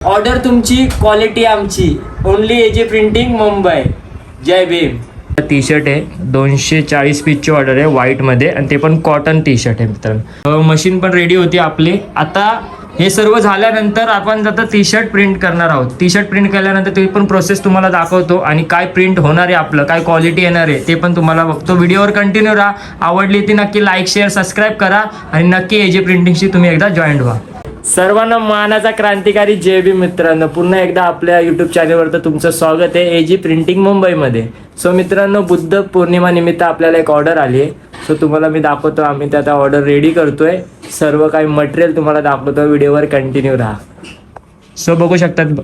Order तुमची, quality आमची. Only AG printing Mumbai. जय भीम. टी शर्ट आहे 240 पीसची ऑर्डर आहे व्हाईटमध्ये आणि ते पण कॉटन टी शर्ट आहे मित्रांनो. मशीन पण रेडी होती आपली. आता हे सर्व झाल्यानंतर आपण आता टी शर्ट प्रिंट करणार आहोत. टी शर्ट प्रिंट केल्यानंतर ते पण प्रोसेस तुम्हाला दाखवतो आणि काय प्रिंट होणार आहे आपलं, काय क्वालिटी येणार आहे ते पण तुम्हाला बघतो. व्हिडिओवर कंटिन्यू राहा. आवडली ती नक्की लाईक शेअर सबस्क्राईब करा आणि नक्की एजी प्रिंटिंगशी तुम्ही एकदा जॉईंट व्हा. सर्वांना मानाचा क्रांतिकारी जय भीम मित्रांनो. पुन्हा एकदा आपल्या यूट्यूब चॅनलवर तर तुमचं स्वागत आहे एजी प्रिंटिंग मुंबईमध्ये. सो मित्रांनो, बुद्ध पौर्णिमा निमित्त आपल्याला एक ऑर्डर आली आहे. सो तुम्हाला मी दाखवतो, आम्ही त्यात ऑर्डर रेडी करतोय. सर्व काही मटेरियल तुम्हाला दाखवतो. व्हिडिओवर कंटिन्यू राहा. सो बघू शकतात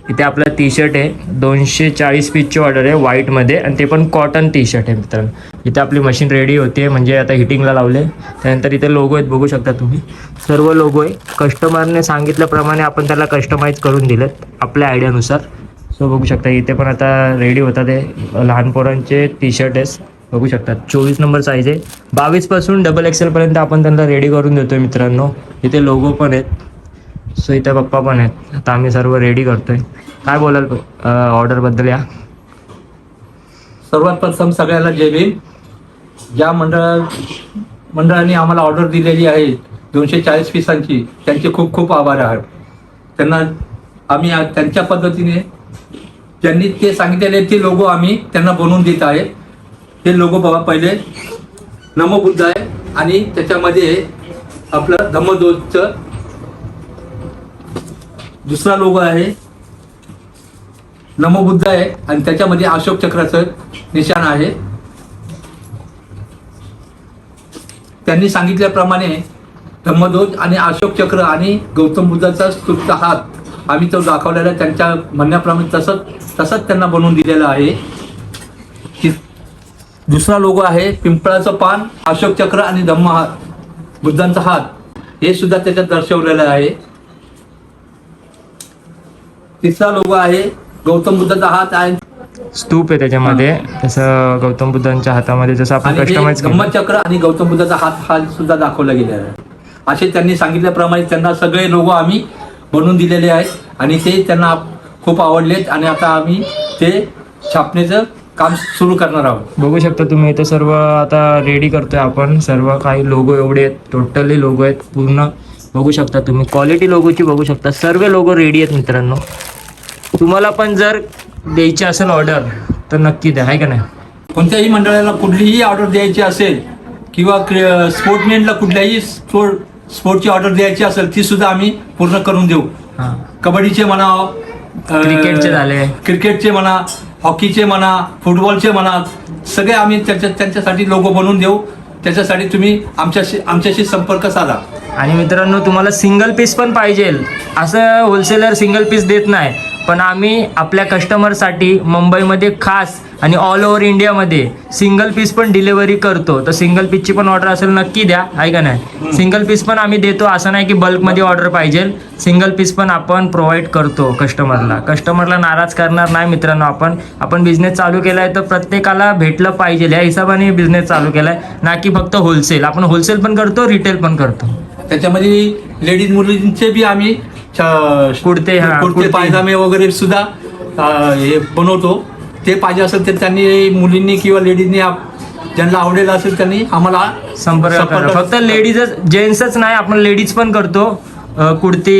इथे आपला टी शर्ट आहे 240 पीसची ऑर्डर आहे व्हाईटमध्ये आणि ते पण कॉटन टी शर्ट आहे मित्रांनो. इथे आपली मशीन रेडी होते, म्हणजे आता हिटिंगला लावले. त्यानंतर इथे लोगो आहेत, बघू शकता तुम्ही. सर्व लोगो आहे. कस्टमरने सांगितल्याप्रमाणे आपण त्याला कस्टमाइज करून दिलेत आपल्या आयडियानुसार. सो बघू शकता इथे पण आता रेडी होतात. ते लहान पोरांचे टी शर्ट आहे, बघू शकता 24 नंबर साईज आहे. 22 पासून XXL पर्यंत आपण त्यांना रेडी करून देतोय मित्रांनो. इथे लोगो पण आहेत. सो इथे पप्पा पण आहेत. आता आम्ही सर्व रेडी करतोय. काय बोलाल ऑर्डरबद्दल? या सर्वात प्रथम सगळ्याला जय भीम. ज्या मंडळाने आम्हाला ऑर्डर दिलेली आहे 240 पीसांची, त्यांचे खूप खूप आभार आहेत. त्यांना आम्ही त्यांच्या पद्धतीने ज्यांनी ते सांगितलेले ते लोगो आम्ही त्यांना बनवून देत आहे. हे लोगो बघा, पहिले नमो बुद्ध आहे आणि त्याच्यामध्ये आपलं धम्मध्वजचं दुसरा लोगो आहे, नमो बुद्ध आहे आणि त्याच्यामध्ये अशोक चक्राचं निशाण आहे. त्यांनी सांगितल्याप्रमाणे धम्मध्वज आणि अशोक चक्र आणि गौतम बुद्धाचा स्तुत्य हात आम्ही तो दाखवलेला आहे. त्यांच्या म्हणण्याप्रमाणे तसंच त्यांना बनवून दिलेला आहे. दुसरा लोगो आहे पिंपळाचं पान, अशोक चक्र आणि धम्म हात, बुद्धांचा हात, हे सुद्धा त्याच्यात दर्शवलेलं आहे. तिसरा लोगो आहे गौतम बुद्धाचा हात आहे, स्तूप आहे त्याच्यामध्ये, तसं गौतम बुद्धांच्या हातामध्ये जसं आपण कस्टमाइज धम्मचक्र आणि गौतम बुद्धाचा हात हा सुद्धा दाखवला गेलेला आहे. असे त्यांनी सांगितल्याप्रमाणे त्यांना सगळे लोगो आम्ही बनवून दिलेले आहेत आणि ते त्यांना खूप आवडलेत आणि आता आम्ही ते छापण्याचं काम सुरू करणार आहोत. बघू शकता तुम्ही इथे सर्व आता रेडी करतोय आपण. सर्व काही लोगो एवढे आहेत, टोटली लोगो आहेत पूर्ण. बघू शकता तुम्ही क्वालिटी लोगोची बघू शकता. सर्व लोगो रेडी आहेत मित्रांनो. तुम्हाला पण जर द्यायची असेल ऑर्डर तर नक्की द्या, आहे का नाही. कोणत्याही मंडळाला कुठलीही ऑर्डर द्यायची असेल किंवा स्पोर्ट्समॅनला कुठल्याही स्पोर्टची ऑर्डर द्यायची असेल ती सुद्धा आम्ही पूर्ण करून देऊ. कबड्डीचे म्हणा, क्रिकेटचे झाले, क्रिकेटचे म्हणा, हॉकीचे म्हणा, फुटबॉलचे म्हणा, सगळे आम्ही त्यांच्यासाठी लोगो बनवून देऊ. त्याच्यासाठी तुम्ही आमच्याशी संपर्क साधा. आणि मित्रांनो, तुम्हाला सिंगल पीस पण पाहिजे असं होलसेलर सिंगल पीस देत नाही, पण आम्ही आपल्या कस्टमरसाठी मुंबईमध्ये खास आणि ऑल ओव्हर इंडियामध्ये सिंगल पीस पण डिलिव्हरी करतो. तर सिंगल पीसची पण ऑर्डर असेल नक्की द्या, आहे का नाही. सिंगल पीस पण आम्ही देतो, असं नाही की बल्कमध्ये ऑर्डर पाहिजे. सिंगल पीस पण आपण प्रोव्हाइड करतो कस्टमरला नाराज करणार नाही मित्रांनो. आपण बिझनेस चालू केला आहे तर प्रत्येकाला भेटलं पाहिजे या हिशोबाने बिझनेस चालू केला आहे, ना की फक्त होलसेल. आपण होलसेल पण करतो, रिटेल पण करतो. त्याच्यामध्ये लेडीज मुलींचे बी आम्ही कुर्ते पायजामे वगैरे सुद्धा हे बनवतो. ते पाहिजे असेल तर त्यांनी मुलींनी किंवा लेडीजनी ज्यांना आवडेल असेल त्यांनी आम्हाला संपर्क करा. फक्त लेडीजच, जेंट्सच नाही, आपण लेडीज पण करतो. कुर्ती,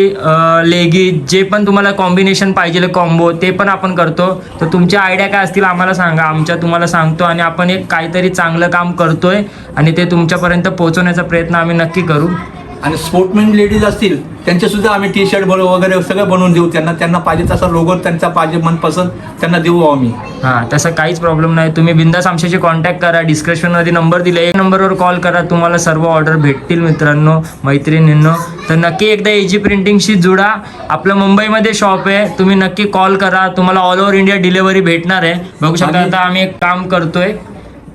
लेगीज, जे पण तुम्हाला कॉम्बिनेशन पाहिजे कॉम्बो ते पण आपण करतो. तर तुमच्या आयडिया काय असतील आम्हाला सांगा, आमच्या तुम्हाला सांगतो आणि आपण एक काहीतरी चांगलं काम करतोय आणि ते तुमच्यापर्यंत पोहोचवण्याचा प्रयत्न आम्ही नक्की करू. आणि स्पोर्ट्समॅन लेडीज असतील त्यांचे सुद्धा आम्ही टी शर्ट वगैरे सगळं बनवून देऊ. त्यांना पाहिजे तसा लोगो त्यांचा पाहिजे मनपसंत त्यांना देऊ आम्ही. तसं काहीच प्रॉब्लेम नाही. तुम्ही बिंदास आमच्याशी कॉन्टॅक्ट करा. डिस्क्रिप्शनमध्ये नंबर दिले, एक नंबरवर कॉल करा, तुम्हाला सर्व ऑर्डर भेटतील मित्रांनो, मैत्रिणींनो. तर नक्की एकदा एजी प्रिंटिंगशी जुडा. आपलं मुंबईमध्ये शॉप आहे, तुम्ही नक्की कॉल करा, तुम्हाला ऑल ओव्हर इंडिया डिलिव्हरी भेटणार आहे. बघू शकता आता आम्ही एक काम करतोय.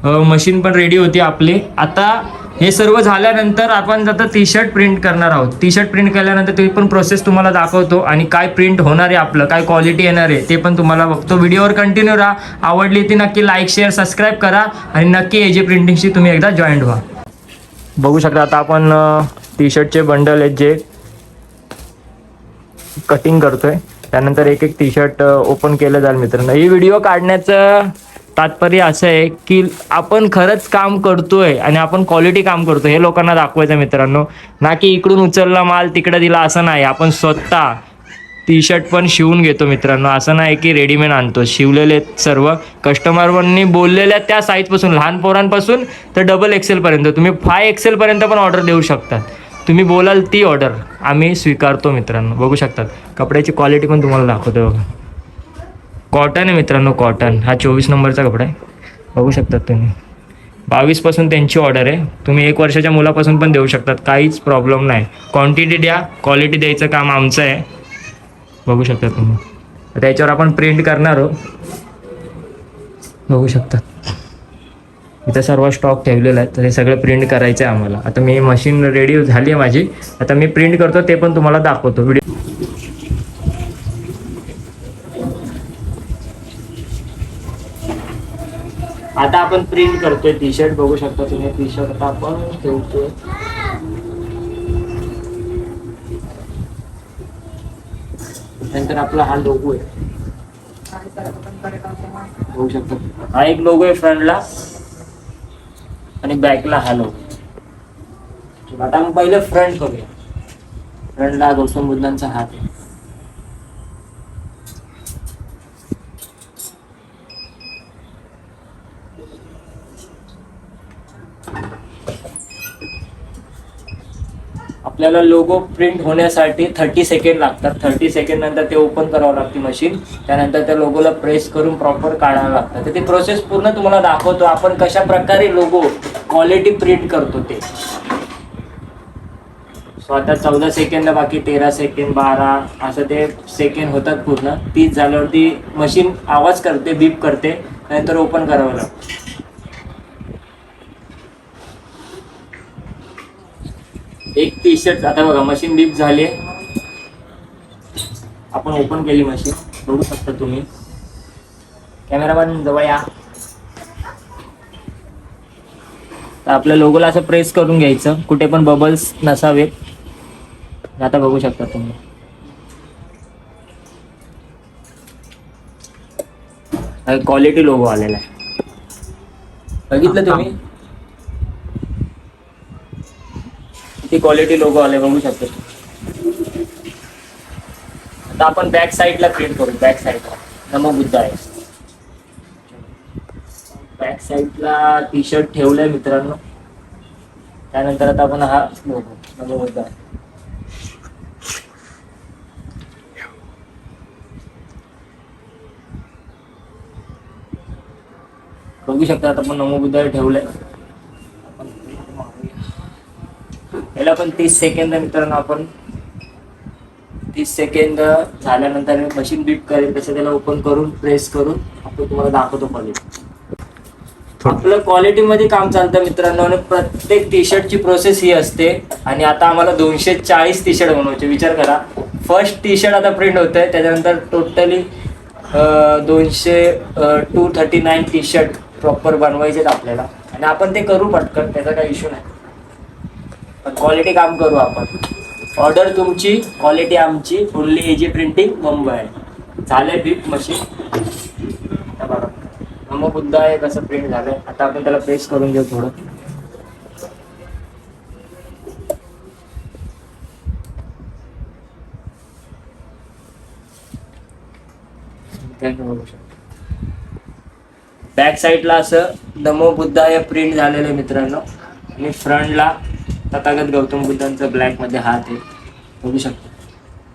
मशीन पण रेडी होती आपली. आता हे सर्व झाल्यानंतर आपण आता टी शर्ट प्रिंट करणार आहोत. टी शर्ट प्रिंट केल्यानंतर ते पण प्रोसेस तुम्हाला दाखवतो आणि काय प्रिंट होणार आहे आपलं, काय क्वालिटी येणार आहे ते पण तुम्हाला बघतो. व्हिडिओवर कंटिन्यू राहा. आवडली ती नक्की लाईक शेअर सबस्क्राईब करा आणि नक्की एजी प्रिंटिंगशी तुम्ही एकदा जॉईंट व्हा. बघू शकता आता आपण टी शर्टचे बंडल आहेत जे कटिंग करतोय. त्यानंतर एक एक टी शर्ट ओपन केलं जाईल मित्रांनो. ही व्हिडिओ काढण्याचं तात्पर्य असं आहे की आपण खरंच काम करतोय आणि आपण क्वालिटी काम करतोय हे लोकांना दाखवायचं मित्रांनो. ना की इकडून उचलला माल तिकडे दिला असं नाही. आपण स्वतः टी शर्ट पण शिवून घेतो मित्रांनो. असं नाही की रेडीमेड आणतो, शिवलेले सर्व कस्टमरनी बोललेल्या त्या साईजपासून, लहान पोरांपासून तर डबल एक्सेलपर्यंत, तुम्ही 5XL पर्यंत पण ऑर्डर देऊ शकतात. तुम्ही बोलाल ती ऑर्डर आम्ही स्वीकारतो मित्रांनो. बघू शकतात कपड्याची क्वालिटी पण तुम्हाला दाखवतो बघा. कॉटन आहे मित्रांनो, कॉटन. हा 24 नंबरचा कपडा आहे, बघू शकतात तुम्ही. 22पासून त्यांची ऑर्डर आहे. तुम्ही 1 वर्षाच्या मुलापासून पण देऊ शकतात, काहीच प्रॉब्लेम नाही. क्वांटिटी द्या, क्वालिटी द्यायचं काम आमचं आहे. बघू शकता तुम्ही. त्याच्यावर आपण प्रिंट करणार आहोत, बघू शकतात. इथं सर्व स्टॉक ठेवलेला आहे, तर हे सगळं प्रिंट करायचं आहे आम्हाला. आता मी मशीन रेडी झाली आहे माझी, आता मी प्रिंट करतो, ते पण तुम्हाला दाखवतो व्हिडिओ. आता आपण प्रिंट करतोय टी शर्ट, बघू शकता तुम्ही. टी शर्ट आता आपण ठेवतोय. नंतर आपला हा लोगो आहे, बघू शकता. हा एक लोगो आहे फ्रंटला आणि बॅकला हा लोगो. आता आपण पहिलं फ्रंट करूया. फ्रंटला गौतम बुद्धांचा हात आहे. आपल्याला लोगो प्रिंट होण्यासाठी 30 सेकंड लागतात. 30 सेकंड नंतर ते ओपन करावं लागते मशीन. त्यानंतर त्या लोगोला प्रेस करून प्रॉपर काढावं लागतं. तर ती प्रोसेस पूर्ण तुम्हाला दाखवतो आपण कशा प्रकारे लोगो क्वालिटी प्रिंट करतो ते. सो आता 14 सेकंद बाकी, 13 सेकंड, 12 असं ते सेकंड होतात पूर्ण. 30 झाल्यावरती मशीन आवाज करते, बीप करते, नंतर ओपन करावं लागतं. एक टी शर्ट आता बघा, मशीन बीप झाली, आपण ओपन केली मशीन, बघू शकता तुम्ही. कॅमेरामॅन जवळ या. तर आपल्या लोगोला असं प्रेस करून घ्यायचं, कुठे पण बबल्स नसावेत. आता बघू शकता तुम्ही. क्वालिटी लोगो आलेला आहे, बघितलं तुम्ही. ती क्वालिटी लोगो आले, बघू शकतो. आता आपण बॅक साईडला प्रिंट करू. बॅक साईडला नमो बुद्ध आहे. बॅक साईडला टी शर्ट ठेवलंय मित्रांनो. त्यानंतर आता आपण हा लोगो नमो बुद्ध आहे. बघू शकता. आता आपण नमो बुद्ध ठेवलंय. याला पण 30 सेकंद मित्रांनो. आपण 30 सेकंद झाल्यानंतर मशीन बीप करेल तसं त्याला ओपन करून प्रेस करून आपण तुम्हाला दाखवतो क्वालिटी. आपलं क्वालिटीमध्ये काम चालतं मित्रांनो. आणि प्रत्येक टी शर्टची प्रोसेस ही असते. आणि आता आम्हाला 240 टी शर्ट बनवायचे. विचार करा, फर्स्ट टी शर्ट आता प्रिंट होत आहे, त्याच्यानंतर टोटली 239 टी शर्ट प्रॉपर बनवायचे आपल्याला. आणि आपण ते करू पटकन, त्याचा काही इश्यू नाही. पण क्वालिटी काम करू आपण. ऑर्डर तुमची, क्वालिटी आमची. Only AG printing Mumbai. झालंय बीप मशीन. आता बघा नमो बुद्ध आहे कसं प्रिंट झालंय. आता आपण त्याला प्रेस करून घेऊ थोडं. बॅक साईडला असं नमो बुद्धाय प्रिंट झालेलं आहे मित्रांनो. आणि फ्रंटला तथागत गौतम बुद्धांचा ब्लॅक मध्ये हात आहे, बघू शकता.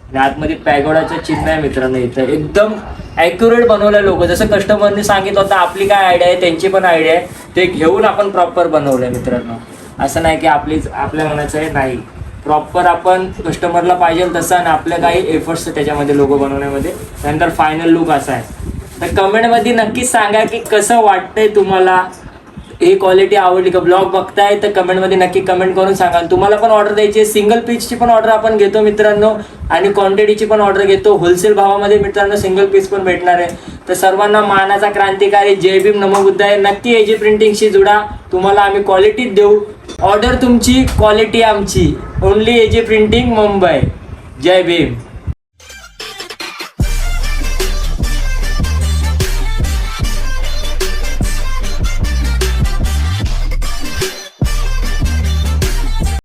आणि आतमध्ये पॅगोडाचं चिन्ह आहे मित्रांनो. इथं एकदम ॲक्युरेट बनवलंय लोक. जसं कस्टमरने सांगितलं होतं, आपली काय आयडिया आहे त्यांची पण आयडिया आहे, ते घेऊन आपण प्रॉपर बनवलंय मित्रांनो. असं नाही की आपल्या मनाचं आहे, नाही. प्रॉपर आपण कस्टमरला पाहिजे तसं आणि आपल्या काही एफर्ट्स त्याच्यामध्ये लोगो बनवण्यामध्ये. त्यानंतर फायनल लुक असा आहे. तर कमेंटमध्ये नक्कीच सांगा की कसं वाटतंय तुम्हाला, ही क्वालिटी आवडली का. ब्लॉग बघताय तर कमेंटमध्ये नक्की कमेंट करून सांगा. तुम्हाला पण ऑर्डर द्यायची आहे, सिंगल पीसची पण ऑर्डर आपण घेतो मित्रांनो आणि क्वांटिटीची पण ऑर्डर घेतो. होलसेल भावामध्ये मित्रांनो सिंगल पीस पण भेटणार आहे. तर सर्वांना मानाचा क्रांतिकारी जय भीम नमो बुद्ध आहे. नक्की एजी प्रिंटिंगशी जुडा, तुम्हाला आम्ही क्वालिटी देऊ. ऑर्डर तुमची, क्वालिटी आमची. Only AG printing Mumbai. जय भीम.